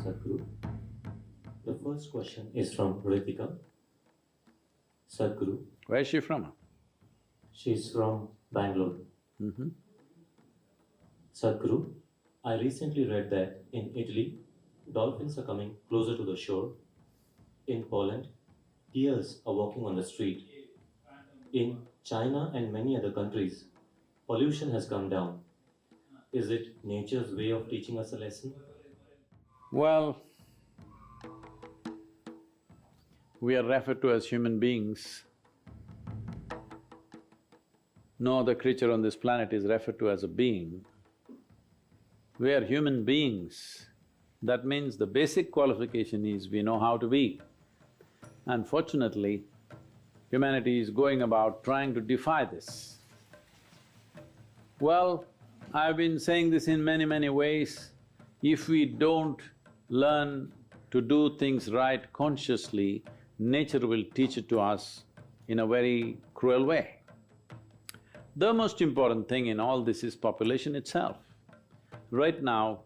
Sadhguru. The first question is from Ritika. Sadhguru, Where is she from? she's from Bangalore. Sadhguru, I recently read that in Italy, dolphins are coming closer to the shore. In Poland, deers are walking on the street. In China and many other countries, pollution has come down. Is it nature's way of teaching us a lesson? Well, we are referred to as human beings. No other creature on this planet is referred to as a being. We are human beings. That means the basic qualification is we know how to be. Unfortunately, humanity is going about trying to defy this. Well, I've been saying this in many ways. If we don't learn to do things right consciously, nature will teach it to us in a very cruel way. The most important thing in all this is population itself. Right now,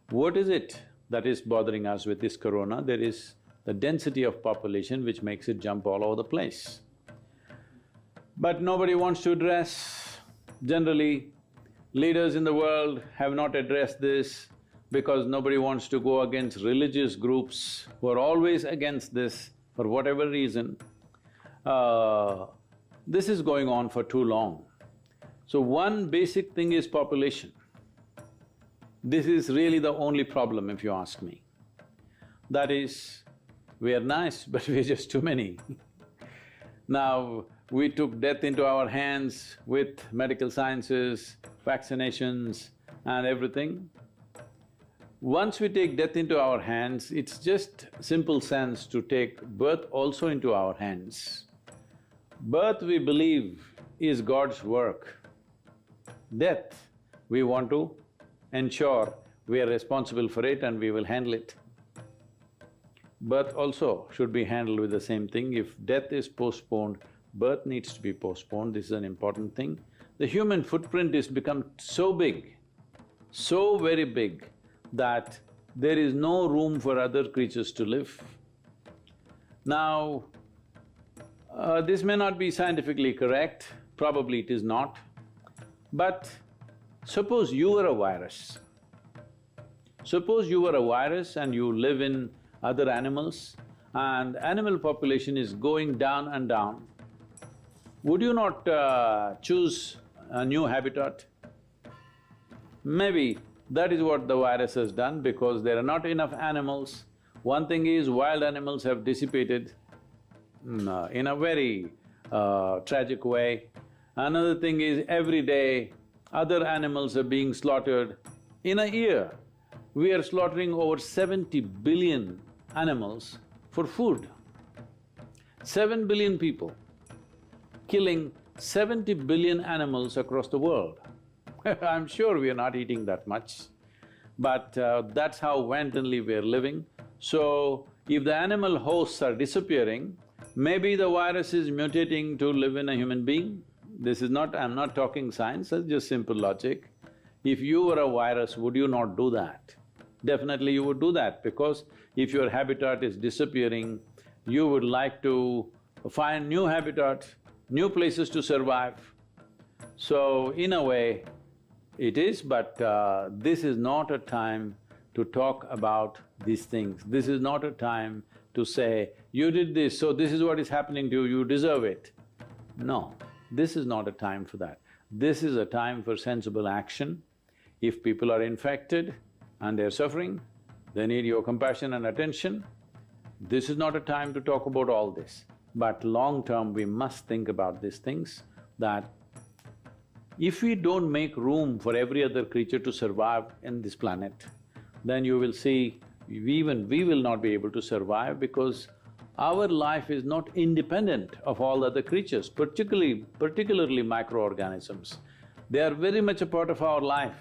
what is it that is bothering us with this corona? There is the density of population which makes it jump all over the place. But nobody wants to address. Generally, leaders in the world have not addressed this because nobody wants to go against religious groups who are always against this for whatever reason. This is going on for too long. So one basic thing is population. This is really the only problem if you ask me. That is, we are nice but we're just too many. Now, we took death into our hands with medical sciences, vaccinations and everything. Once we take death into our hands, it's just simple sense to take birth also into our hands. Birth, we believe, is God's work. Death, we want to ensure we are responsible for it and we will handle it. Birth also should be handled with the same thing. If death is postponed, birth needs to be postponed, this is an important thing. The human footprint has become so big, so very big, that there is no room for other creatures to live. Now, this may not be scientifically correct, probably it is not, but suppose you were a virus. Suppose you were a virus and you live in other animals and animal population is going down and down. Would you not choose a new habitat? Maybe that is what the virus has done because there are not enough animals. One thing is wild animals have dissipated in a very tragic way. Another thing is every day other animals are being slaughtered. In a year, we are slaughtering over 70 billion animals for food. 7 billion people killing 70 billion animals across the world. I'm sure we are not eating that much, but that's how wantonly we are living. So, if the animal hosts are disappearing, maybe the virus is mutating to live in a human being. This is not… I'm not talking science, that's just simple logic. If you were a virus, would you not do that? Definitely you would do that because if your habitat is disappearing, you would like to find new habitat, new places to survive. So, in a way, it is, but this is not a time to talk about these things. This is not a time to say, you did this, so this is what is happening to you, you deserve it. No, this is not a time for that. This is a time for sensible action. If people are infected and they're suffering, they need your compassion and attention. This is not a time to talk about all this. But long term, we must think about these things, that if we don't make room for every other creature to survive in this planet, then you will see even we will not be able to survive because our life is not independent of all other creatures, particularly microorganisms. They are very much a part of our life.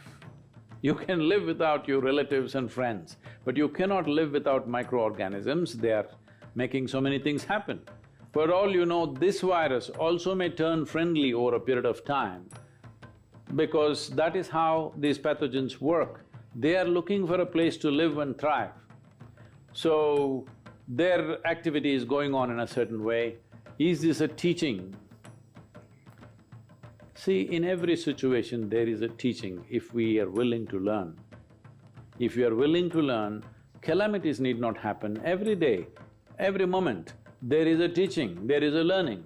You can live without your relatives and friends, but you cannot live without microorganisms, they are making so many things happen. For all you know, this virus also may turn friendly over a period of time because that is how these pathogens work. They are looking for a place to live and thrive. So, their activity is going on in a certain way. Is this a teaching? See, in every situation there is a teaching if we are willing to learn. If you are willing to learn, calamities need not happen every day, every moment. There is a teaching, there is a learning.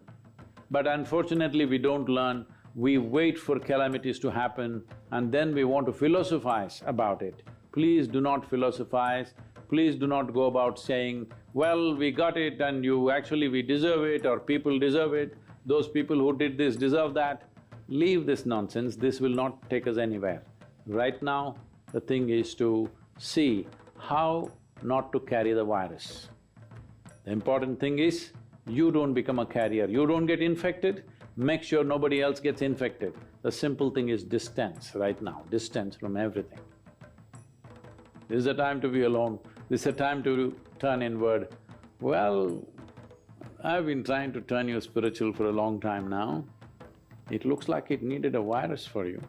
But unfortunately we don't learn, we wait for calamities to happen and then we want to philosophize about it. Please do not philosophize, please do not go about saying, well, we got it and we deserve it or people deserve it, those people who did this deserve that. Leave this nonsense, this will not take us anywhere. Right now, the thing is to see how not to carry the virus. The important thing is, you don't become a carrier, you don't get infected, make sure nobody else gets infected. The simple thing is distance right now, distance from everything. This is the time to be alone, this is the time to turn inward. Well, I've been trying to turn you spiritual for a long time now. It looks like it needed a virus for you.